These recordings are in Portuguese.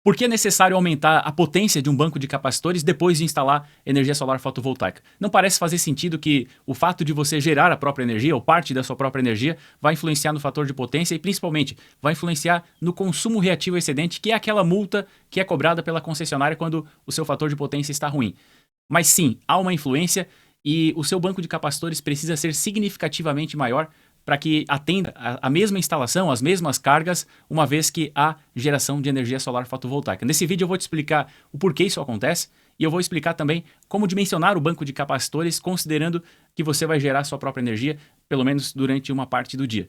Por que é necessário aumentar a potência de um banco de capacitores depois de instalar energia solar fotovoltaica? Não parece fazer sentido que o fato de você gerar a própria energia ou parte da sua própria energia vai influenciar no fator de potência e principalmente vai influenciar no consumo reativo excedente, que é aquela multa que é cobrada pela concessionária quando o seu fator de potência está ruim. Mas sim, há uma influência e o seu banco de capacitores precisa ser significativamente maior para que atenda a mesma instalação, as mesmas cargas, uma vez que há geração de energia solar fotovoltaica. Nesse vídeo eu vou te explicar o porquê isso acontece e eu vou explicar também como dimensionar o banco de capacitores considerando que você vai gerar sua própria energia, pelo menos durante uma parte do dia.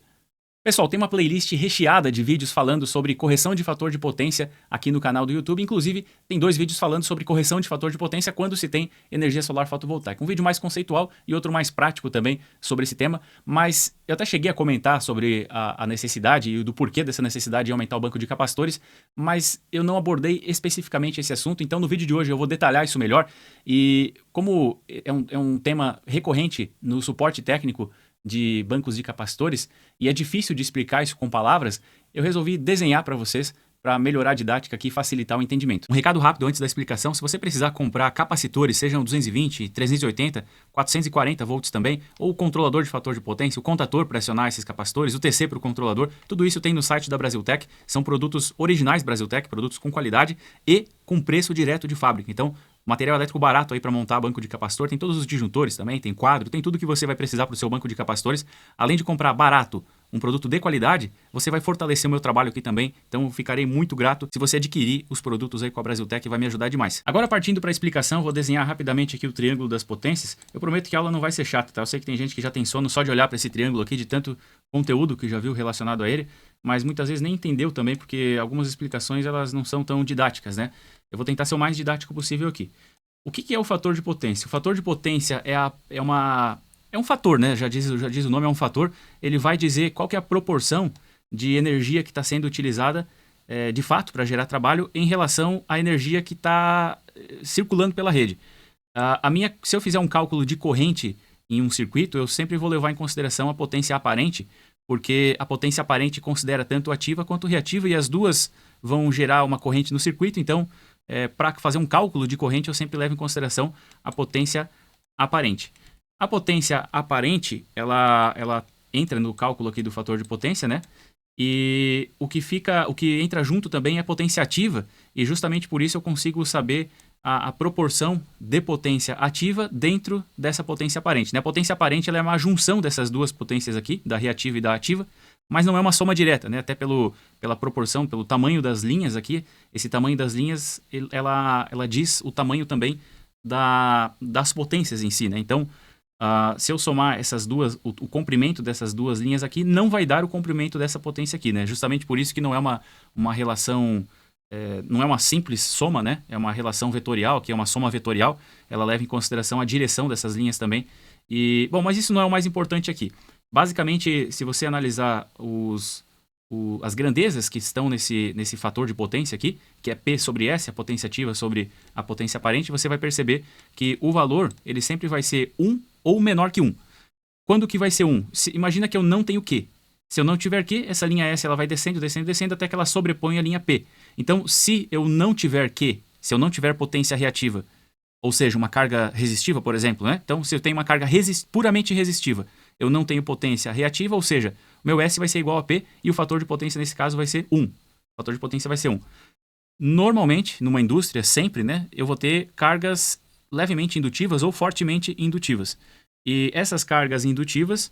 Pessoal, tem uma playlist recheada de vídeos falando sobre correção de fator de potência aqui no canal do YouTube. Inclusive, tem 2 vídeos falando sobre correção de fator de potência quando se tem energia solar fotovoltaica. Um vídeo mais conceitual e outro mais prático também sobre esse tema. Mas eu até cheguei a comentar sobre a necessidade e do porquê dessa necessidade de aumentar o banco de capacitores, mas eu não abordei especificamente esse assunto. Então, no vídeo de hoje eu vou detalhar isso melhor. E como é um tema recorrente no suporte técnico de bancos de capacitores e é difícil de explicar isso com palavras, eu resolvi desenhar para vocês para melhorar a didática aqui e facilitar o entendimento. Um recado rápido antes da explicação: se você precisar comprar capacitores, sejam 220, 380, 440 volts também, ou o controlador de fator de potência, o contator para acionar esses capacitores, o TC para o controlador, tudo isso tem no site da Brasiltec. São produtos originais Brasiltec, produtos com qualidade e com preço direto de fábrica. Então, material elétrico barato aí para montar banco de capacitor, tem todos os disjuntores também, tem quadro, tem tudo que você vai precisar para o seu banco de capacitores. Além de comprar barato, um produto de qualidade, você vai fortalecer o meu trabalho aqui também, então eu ficarei muito grato se você adquirir os produtos aí com a Brasiltec, vai me ajudar demais. Agora, partindo para a explicação, vou desenhar rapidamente aqui o triângulo das potências. Eu prometo que a aula não vai ser chata, tá? Eu sei que tem gente que já tem sono só de olhar para esse triângulo aqui, de tanto conteúdo que já viu relacionado a ele, mas muitas vezes nem entendeu também, porque algumas explicações elas não são tão didáticas, né? Eu vou tentar ser o mais didático possível aqui. O que é o fator de potência? O fator de potência é um fator, né? Já diz o nome, é um fator. Ele vai dizer qual que é a proporção de energia que está sendo utilizada de fato para gerar trabalho em relação à energia que está circulando pela rede. Se eu fizer um cálculo de corrente em um circuito, eu sempre vou levar em consideração a potência aparente, porque a potência aparente considera tanto ativa quanto reativa e as duas vão gerar uma corrente no circuito. Então, para fazer um cálculo de corrente, eu sempre levo em consideração a potência aparente. A potência aparente, ela entra no cálculo aqui do fator de potência, né? E o que entra junto também é a potência ativa, e justamente por isso eu consigo saber a proporção de potência ativa dentro dessa potência aparente, né? A potência aparente ela é uma junção dessas duas potências aqui, da reativa e da ativa, mas não é uma soma direta, né? Até pela proporção, pelo tamanho das linhas aqui, esse tamanho das linhas, ela diz o tamanho também das potências em si, né? Então, se eu somar essas duas, o comprimento dessas duas linhas aqui, não vai dar o comprimento dessa potência aqui, né? Justamente por isso que não é uma relação, não é uma simples soma, né? É uma relação vetorial, que é uma soma vetorial, ela leva em consideração a direção dessas linhas também. Bom, mas isso não é o mais importante aqui. Basicamente, se você analisar as grandezas que estão nesse fator de potência aqui, que é P sobre S, a potência ativa sobre a potência aparente, você vai perceber que o valor ele sempre vai ser 1 ou menor que 1. Quando que vai ser 1? Imagina que eu não tenho Q. Se eu não tiver Q, essa linha S ela vai descendo, descendo, descendo até que ela sobrepõe a linha P. Então, se eu não tiver Q, se eu não tiver potência reativa, ou seja, uma carga resistiva, por exemplo, né? Então, se eu tenho uma carga puramente resistiva, eu não tenho potência reativa, ou seja, o meu S vai ser igual a P e o fator de potência nesse caso vai ser 1. O fator de potência vai ser 1. Normalmente, numa indústria, sempre, né, eu vou ter cargas levemente indutivas ou fortemente indutivas. E essas cargas indutivas,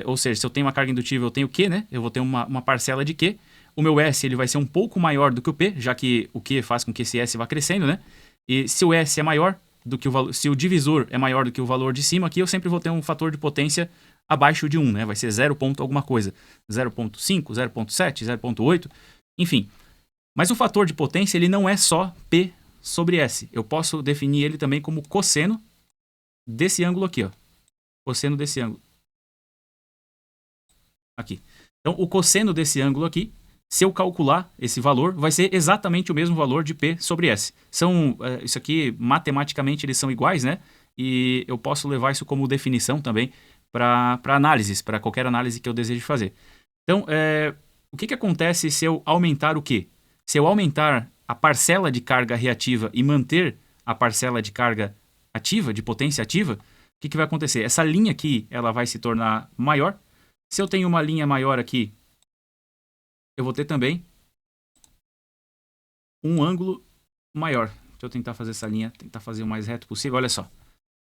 ou seja, se eu tenho uma carga indutiva, eu tenho Q, né? Eu vou ter uma parcela de Q. O meu S ele vai ser um pouco maior do que o P, já que o Q faz com que esse S vá crescendo, né? E se o S é maior do que o valor, se o divisor é maior do que o valor de cima, aqui eu sempre vou ter um fator de potência abaixo de 1, né? Vai ser 0 ponto alguma coisa. 0.5, 0.7, 0.8, enfim. Mas o fator de potência ele não é só P sobre S. Eu posso definir ele também como cosseno desse ângulo aqui, ó. Cosseno desse ângulo. Aqui. Então, o cosseno desse ângulo aqui, se eu calcular esse valor, vai ser exatamente o mesmo valor de P sobre S. Isso aqui, matematicamente, eles são iguais, né? E eu posso levar isso como definição também para análises, para qualquer análise que eu deseje fazer. Então, o que acontece se eu aumentar o Q? Se eu aumentar a parcela de carga reativa e manter a parcela de carga ativa, de potência ativa, o que vai acontecer? Essa linha aqui, ela vai se tornar maior. Se eu tenho uma linha maior aqui, eu vou ter também um ângulo maior. Deixa eu tentar fazer essa linha, tentar fazer o mais reto possível. Olha só.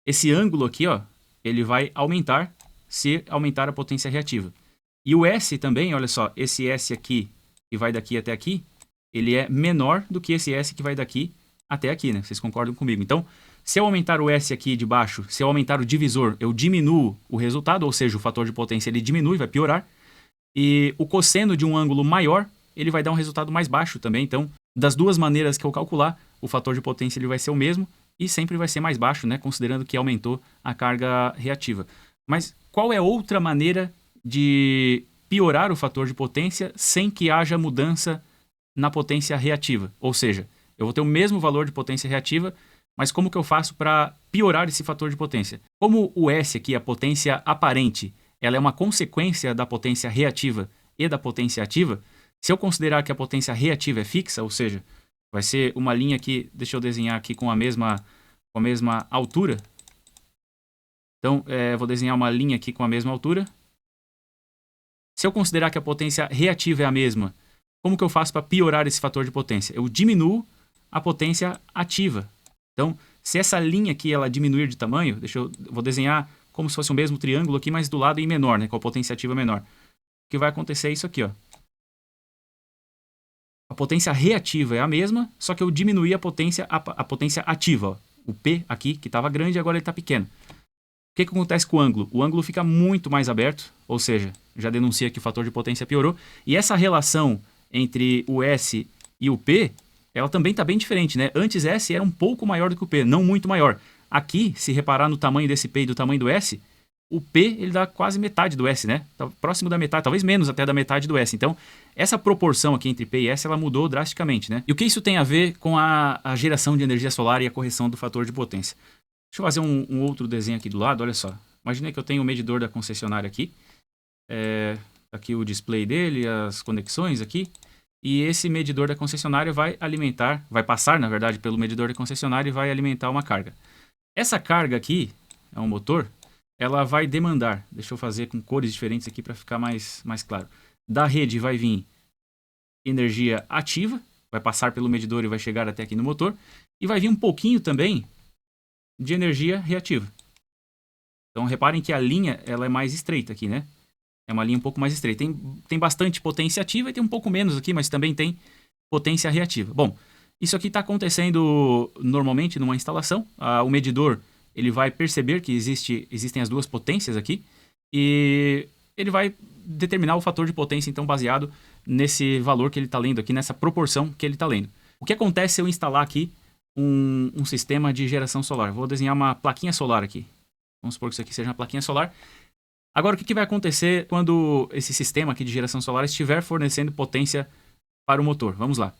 Esse ângulo aqui, ó, ele vai aumentar se aumentar a potência reativa. E o S também, olha só, esse S aqui, que vai daqui até aqui, ele é menor do que esse S que vai daqui até aqui, né? Vocês concordam comigo? Então, se eu aumentar o S aqui de baixo, se eu aumentar o divisor, eu diminuo o resultado, ou seja, o fator de potência ele diminui, vai piorar. E o cosseno de um ângulo maior, ele vai dar um resultado mais baixo também. Então, das duas maneiras que eu calcular, o fator de potência ele vai ser o mesmo e sempre vai ser mais baixo, né? Considerando que aumentou a carga reativa. Mas qual é outra maneira de piorar o fator de potência sem que haja mudança na potência reativa? Ou seja, eu vou ter o mesmo valor de potência reativa, mas como que eu faço para piorar esse fator de potência? Como o S aqui, a potência aparente, ela é uma consequência da potência reativa e da potência ativa, se eu considerar que a potência reativa é fixa, ou seja, vai ser uma linha aqui, deixa eu desenhar aqui com a mesma altura. Então, vou desenhar uma linha aqui com a mesma altura. Se eu considerar que a potência reativa é a mesma, como que eu faço para piorar esse fator de potência? Eu diminuo a potência ativa. Então, se essa linha aqui ela diminuir de tamanho, vou desenhar como se fosse o mesmo triângulo aqui, mas do lado em menor, né, com a potência ativa menor. O que vai acontecer é isso aqui, ó. A potência reativa é a mesma, só que eu diminuí a potência ativa. Ó. O P aqui, que estava grande, agora ele está pequeno. O que acontece com o ângulo? O ângulo fica muito mais aberto, ou seja, já denuncia que o fator de potência piorou. E essa relação entre o S e o P, ela também está bem diferente, né? Antes S era um pouco maior do que o P, não muito maior. Aqui, se reparar no tamanho desse P e do tamanho do S, o P ele dá quase metade do S, né? Tá próximo da metade, talvez menos até da metade do S. Então, essa proporção aqui entre P e S, ela mudou drasticamente, né? E o que isso tem a ver com a geração de energia solar e a correção do fator de potência? Deixa eu fazer um outro desenho aqui do lado, olha só. Imagina que eu tenho o medidor da concessionária aqui. Aqui o display dele, as conexões aqui. E esse medidor da concessionária vai passar, na verdade, pelo medidor da concessionária e vai alimentar uma carga. Essa carga aqui, é um motor, ela vai demandar, deixa eu fazer com cores diferentes aqui para ficar mais claro. Da rede vai vir energia ativa, vai passar pelo medidor e vai chegar até aqui no motor. E vai vir um pouquinho também de energia reativa. Então reparem que a linha ela é mais estreita aqui, né? É uma linha um pouco mais estreita. Tem bastante potência ativa e tem um pouco menos aqui, mas também tem potência reativa. Bom, isso aqui está acontecendo normalmente numa instalação. O medidor ele vai perceber que existem as duas potências aqui e ele vai determinar o fator de potência, então, baseado nesse valor que ele está lendo aqui, nessa proporção que ele está lendo. O que acontece se eu instalar aqui um sistema de geração solar? Vou desenhar uma plaquinha solar aqui. Vamos supor que isso aqui seja uma plaquinha solar. Agora, o que vai acontecer quando esse sistema aqui de geração solar estiver fornecendo potência para o motor? Vamos lá.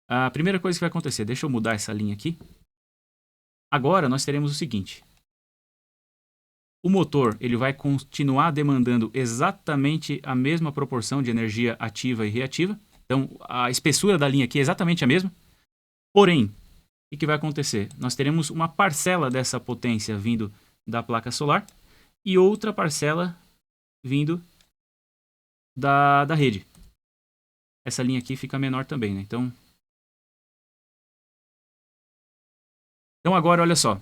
A primeira coisa que vai acontecer, deixa eu mudar essa linha aqui. Agora, nós teremos o seguinte. O motor ele vai continuar demandando exatamente a mesma proporção de energia ativa e reativa. Então, a espessura da linha aqui é exatamente a mesma. Porém, o que vai acontecer? Nós teremos uma parcela dessa potência vindo da placa solar e outra parcela vindo da rede. Essa linha aqui fica menor também, né? Então agora, olha só.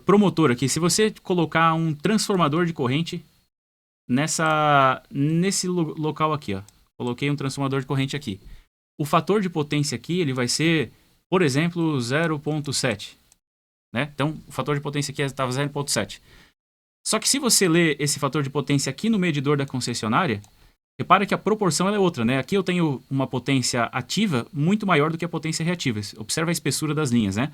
Pro motor aqui, se você colocar um transformador de corrente nesse local aqui, ó. Coloquei um transformador de corrente aqui. O fator de potência aqui, ele vai ser, por exemplo, 0,7. Né? Então, o fator de potência aqui estava 0,7. Só que se você ler esse fator de potência aqui no medidor da concessionária, repara que a proporção ela é outra, né? Aqui eu tenho uma potência ativa muito maior do que a potência reativa. Observa a espessura das linhas, né?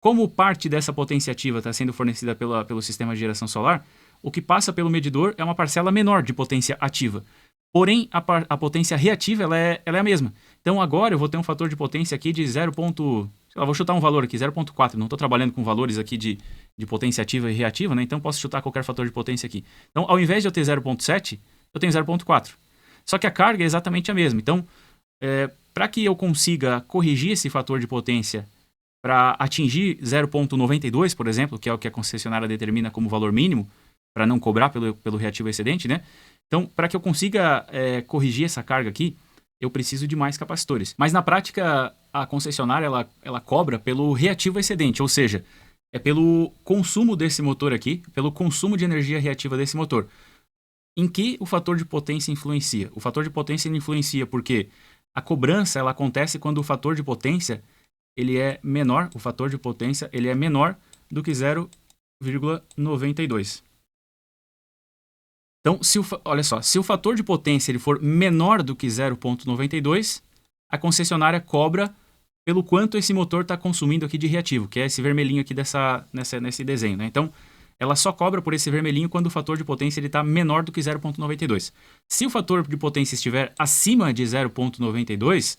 Como parte dessa potência ativa está sendo fornecida pelo sistema de geração solar, o que passa pelo medidor é uma parcela menor de potência ativa. Porém, a potência reativa ela é a mesma. Então agora eu vou ter um fator de potência aqui de 0. Vou chutar um valor aqui, 0,4. Não estou trabalhando com valores aqui de potência ativa e reativa, né? Então posso chutar qualquer fator de potência aqui. Então, ao invés de eu ter 0,7, eu tenho 0,4. Só que a carga é exatamente a mesma. Então, para que eu consiga corrigir esse fator de potência para atingir 0,92, por exemplo, que é o que a concessionária determina como valor mínimo, para não cobrar pelo reativo excedente, né? Então, para que eu consiga corrigir essa carga aqui, eu preciso de mais capacitores. Mas na prática, a concessionária ela cobra pelo reativo excedente, ou seja, é pelo consumo desse motor aqui, pelo consumo de energia reativa desse motor. Em que o fator de potência influencia? O fator de potência influencia porque a cobrança ela acontece quando o fator de potência ele é menor, o fator de potência ele é menor do que 0,92. Então, olha só, se o fator de potência ele for menor do que 0,92, a concessionária cobra pelo quanto esse motor está consumindo aqui de reativo, que é esse vermelhinho aqui nesse desenho, né? Então, ela só cobra por esse vermelhinho quando o fator de potência está menor do que 0,92. Se o fator de potência estiver acima de 0,92,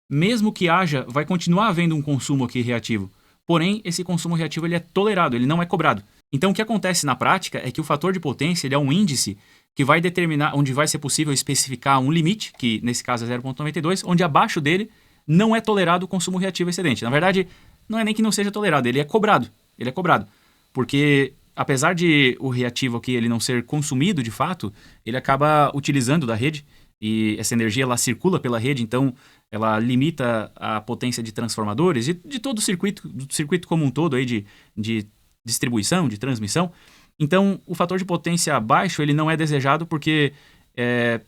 mesmo que vai continuar havendo um consumo aqui reativo. Porém, esse consumo reativo ele é tolerado, ele não é cobrado. Então, o que acontece na prática é que o fator de potência ele é um índice que vai determinar onde vai ser possível especificar um limite, que nesse caso é 0,92, onde abaixo dele não é tolerado o consumo reativo excedente. Na verdade, não é nem que não seja tolerado, ele é cobrado. Ele é cobrado. Porque, apesar de o reativo aqui ele não ser consumido de fato, ele acaba utilizando da rede e essa energia ela circula pela rede, então ela limita a potência de transformadores e de todo o circuito como um todo aí de distribuição, de transmissão. Então, o fator de potência baixo ele não é desejado porque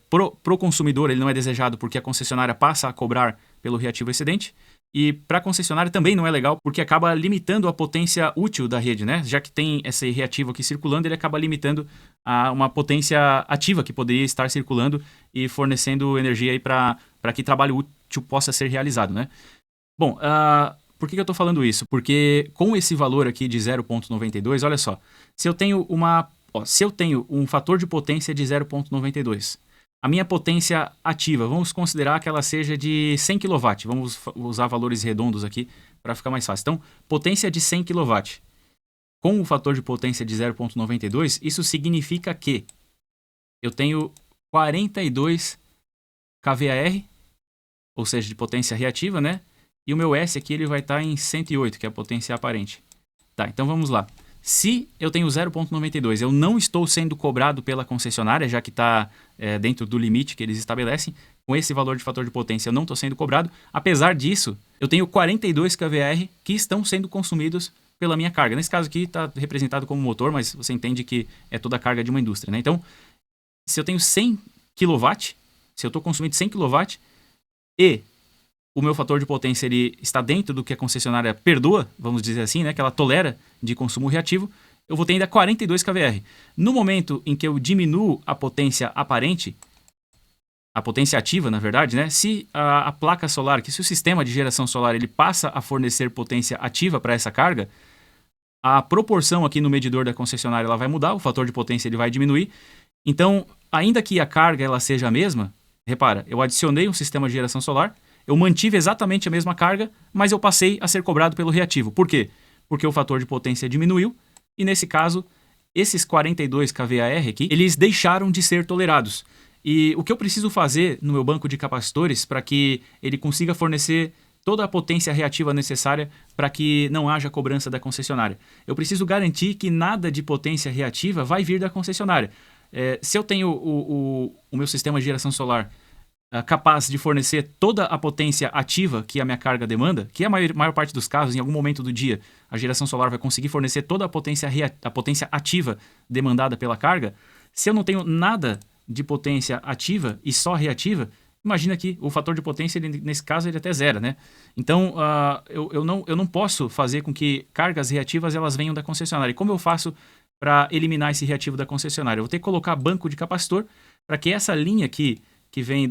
pro consumidor ele não é desejado porque a concessionária passa a cobrar pelo reativo excedente e para a concessionária também não é legal porque acaba limitando a potência útil da rede, né? Já que tem esse reativo aqui circulando, ele acaba limitando a uma potência ativa que poderia estar circulando e fornecendo energia aí para que trabalho útil possa ser realizado, né? Bom, por que eu estou falando isso? Porque com esse valor aqui de 0,92, olha só, se eu tenho um fator de potência de 0,92, a minha potência ativa, vamos considerar que ela seja de 100 kW. Vamos usar valores redondos aqui para ficar mais fácil. Então, potência de 100 kW. Com o fator de potência de 0,92, isso significa que eu tenho 42 kVAR, ou seja, de potência reativa, né? E o meu S aqui ele vai estar em 108, que é a potência aparente. Tá, então vamos lá. Se eu tenho 0,92, eu não estou sendo cobrado pela concessionária, já que está dentro do limite que eles estabelecem. Com esse valor de fator de potência eu não estou sendo cobrado. Apesar disso, eu tenho 42 kVAR que estão sendo consumidos pela minha carga. Nesse caso aqui está representado como motor, mas você entende que é toda a carga de uma indústria, né? Então, se eu tenho 100 kW, se eu estou consumindo 100 kW e o meu fator de potência ele está dentro do que a concessionária perdoa, vamos dizer assim, né, que ela tolera de consumo reativo, eu vou ter ainda 42 kVAR. No momento em que eu diminuo a potência aparente, a potência ativa, na verdade, né, se a placa solar, se o sistema de geração solar ele passa a fornecer potência ativa para essa carga, a proporção aqui no medidor da concessionária ela vai mudar, o fator de potência ele vai diminuir. Então, ainda que a carga ela seja a mesma, repara, eu adicionei um sistema de geração solar, eu mantive exatamente a mesma carga, mas eu passei a ser cobrado pelo reativo. Por quê? Porque o fator de potência diminuiu e, nesse caso, esses 42 kVAR aqui, eles deixaram de ser tolerados. E o que eu preciso fazer no meu banco de capacitores para que ele consiga fornecer toda a potência reativa necessária para que não haja cobrança da concessionária? Eu preciso garantir que nada de potência reativa vai vir da concessionária. Se eu tenho o meu sistema de geração solar capaz de fornecer toda a potência ativa que a minha carga demanda, que a maior parte dos casos, em algum momento do dia, a geração solar vai conseguir fornecer toda a potência ativa demandada pela carga. Se eu não tenho nada de potência ativa e só reativa, imagina que o fator de potência, nesse caso, ele até zero, né? Então, eu não posso fazer com que cargas reativas elas venham da concessionária. E como eu faço para eliminar esse reativo da concessionária? Eu vou ter que colocar banco de capacitor para que essa linha aqui que vem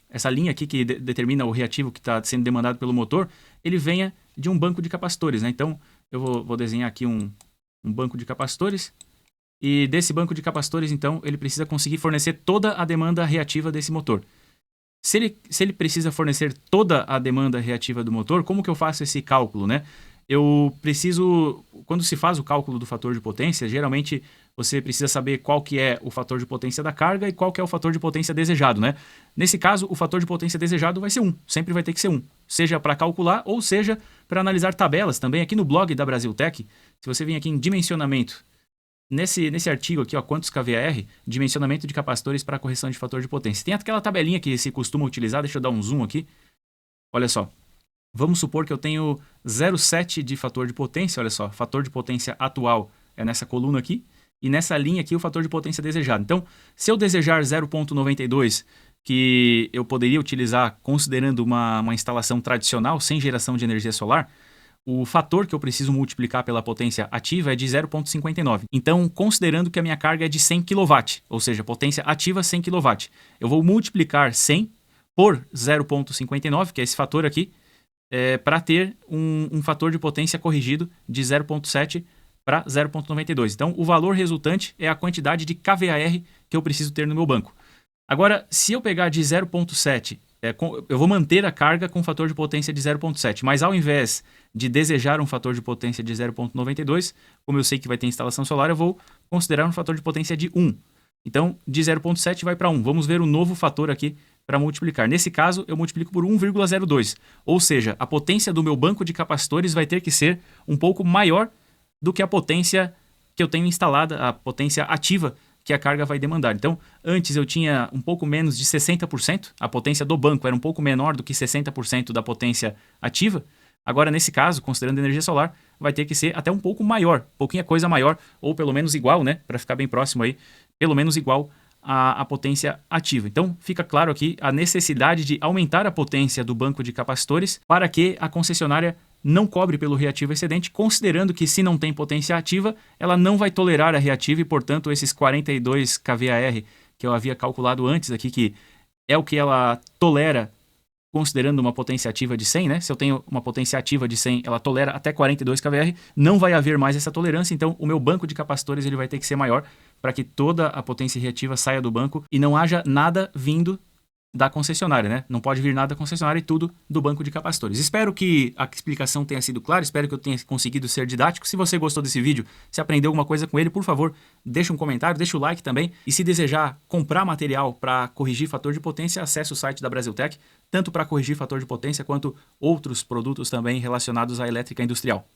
essa linha aqui que determina o reativo que está sendo demandado pelo motor, ele venha de um banco de capacitores, né? Então, eu vou desenhar aqui um banco de capacitores e desse banco de capacitores, então, ele precisa conseguir fornecer toda a demanda reativa desse motor. Se ele precisa fornecer toda a demanda reativa do motor, como que eu faço esse cálculo, né? eu preciso, quando se faz o cálculo do fator de potência, geralmente você precisa saber qual que é o fator de potência da carga e qual que é o fator de potência desejado, né? Nesse caso, o fator de potência desejado vai ser 1, sempre vai ter que ser 1, seja para calcular ou seja para analisar tabelas também. Aqui no blog da Brasiltec, se você vir aqui em dimensionamento, nesse artigo aqui, ó, quantos kVAR, dimensionamento de capacitores para correção de fator de potência. Tem aquela tabelinha que se costuma utilizar, deixa eu dar um zoom aqui. Olha só, vamos supor que eu tenho 0,7 de fator de potência, olha só, fator de potência atual é nessa coluna aqui, e nessa linha aqui o fator de potência desejado. Então, se eu desejar 0,92, que eu poderia utilizar considerando uma instalação tradicional, sem geração de energia solar, o fator que eu preciso multiplicar pela potência ativa é de 0,59. Então, considerando que a minha carga é de 100 kW, ou seja, potência ativa 100 kW, eu vou multiplicar 100 por 0,59, que é esse fator aqui, para ter um fator de potência corrigido de 0,7 para 0,92. Então, o valor resultante é a quantidade de kVAR que eu preciso ter no meu banco. Agora, se eu pegar de 0,7, eu vou manter a carga com fator de potência de 0,7, mas ao invés de desejar um fator de potência de 0,92, como eu sei que vai ter instalação solar, eu vou considerar um fator de potência de 1. Então, de 0,7 vai para 1. Vamos ver o novo fator aqui para multiplicar. Nesse caso, eu multiplico por 1,02. Ou seja, a potência do meu banco de capacitores vai ter que ser um pouco maior do que a potência que eu tenho instalada, a potência ativa que a carga vai demandar. Então, antes eu tinha um pouco menos de 60%, a potência do banco era um pouco menor do que 60% da potência ativa. Agora, nesse caso, considerando energia solar, vai ter que ser até um pouco maior, pouquinha coisa maior, ou pelo menos igual, né? Para ficar bem próximo aí, pelo menos igual à potência ativa. Então, fica claro aqui a necessidade de aumentar a potência do banco de capacitores para que a concessionária não cobre pelo reativo excedente, considerando que se não tem potência ativa, ela não vai tolerar a reativa e, portanto, esses 42 kVAR que eu havia calculado antes aqui, que é o que ela tolera considerando uma potência ativa de 100, né? Se eu tenho uma potência ativa de 100, ela tolera até 42 kVAR, não vai haver mais essa tolerância, então o meu banco de capacitores ele vai ter que ser maior para que toda a potência reativa saia do banco e não haja nada vindo da concessionária, né? Não pode vir nada da concessionária e tudo do banco de capacitores. Espero que a explicação tenha sido clara, espero que eu tenha conseguido ser didático. Se você gostou desse vídeo, se aprendeu alguma coisa com ele, por favor, deixa um comentário, deixa o like também. E se desejar comprar material para corrigir fator de potência, acesse o site da Brasiltec, tanto para corrigir fator de potência quanto outros produtos também relacionados à elétrica industrial.